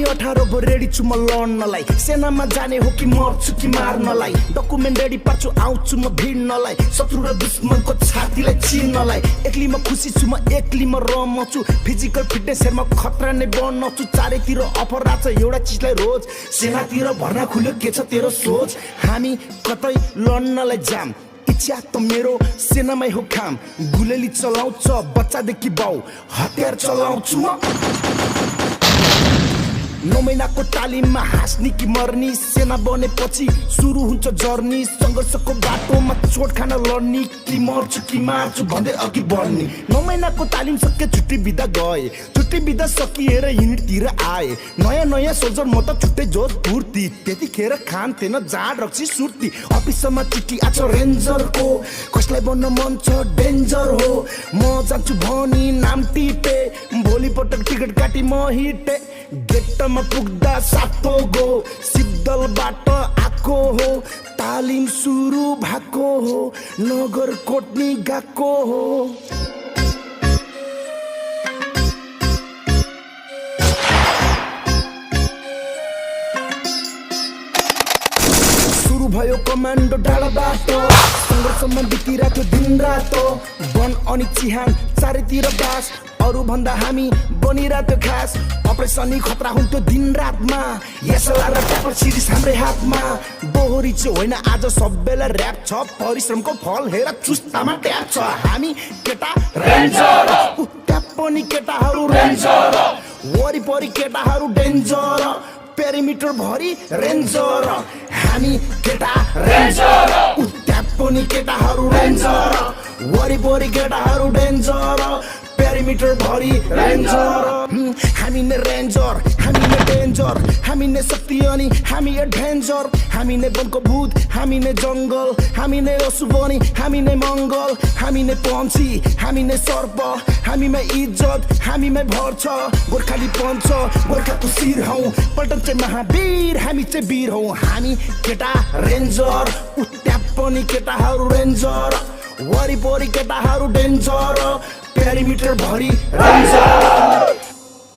18 भो रेडी छु म लड्नलाई सेनामा जाने हो कि मर्छु कि मार्नलाई डकुमेन्ट रेडी पार्छु आउँछु म भिड्नलाई शत्रु र दुश्मनको छातीलाई चिर्नलाई एक्लै म खुसी छु म एक्लै म रमछु फिजिकल फिटनेस हेरमा खतरा नै बन्नछु चारैतिर अफर राछ एउटा चिजलाई रोज सेनातिर भर्ना खुल्यो के छ तेरो सोच हामी कतै लड्नलाई जाम इच्छा त मेरो सेनामै हो काम गुलेली चलाउँछ बच्चादेखि बाउ हतियार चलाउँछु म 9 महिनाको तालिममा हाँस्ने कि मर्नी सेना बनेपछि सुरु हुन्छ जर्नी संघर्षको बाटोमा चोट खान लड्ने कि मर्छु कि मार्छु भन्दै अघि बढ्ने 9 महिनाको तालिम सके छुट्टी बिदा गए छुट्टी बिदा सकिएर युनिटतिर आए नयाँ सोल्जर म त छुट्टै जोस फुर्ती त्यतिखेर खान थिएन जाड रक्सी सुर्ती अफिसमा चिठी आछ रेन्जरको कसलाई बन्न मन छ डेन्जर हो म जान्छु भनी नाम टिपे भोलिपटक टिकट काटी म हिटे गेटमा पुग्दा सातो गो सिद्धलबाट आको हो तालिम सुरु भएको हो नगर कोट्नी गएको हो सुरु भयो कमान्डो डाँडाबाट संघर्षमा बितिरहेको दिन रातो वन अनि चिहान चारैतिर बास अरु भन्दा हामी बनिरहेको खास अपरेसनी खतरा हुन्थ्यो दिन रातमा यसला र ट्यापर सिरिज हाम्रै हातमा दोहोरी चाहिँ होइन आज सबैलाई ऱ्याप छ परिश्रमको फल हेर चुस्तामा ट्याप छ हामी केटा रेन्जर ट्याप पनि केटाहरू रेन्जर वरिपरि केटाहरू डेन्जर पेरिमिटर भरि रेन्जर हामी केटा रेन्जर ट्याप पनि केटाहरू रेन्जर वरिपरि केटाहरू डेन्जर पेरिमिटर भरि रेन्जर हामी नै रेन्जर हामी नै डेन्जर हामी नै शक्ति अनि हामी एडभेन्चर हामी नै वनको भूत हामी नै जङ्गल हामी नै असुबनी हामी नै मङ्गल हामी नै पन्छी हामी नै सर्प हामीमै इज्जत हामीमै भर छ गोर्खाली पञ्च गोर्खाको शिर हौ पल्टन चाहिँ महावीर हामी चाहिँ वीर हौ हामी केटा रेन्जर ट्याप पनि केटाहरू रेन्जर वरिपरि केटाहरू डेन्जर पेरिमिटर भरि रेन्जर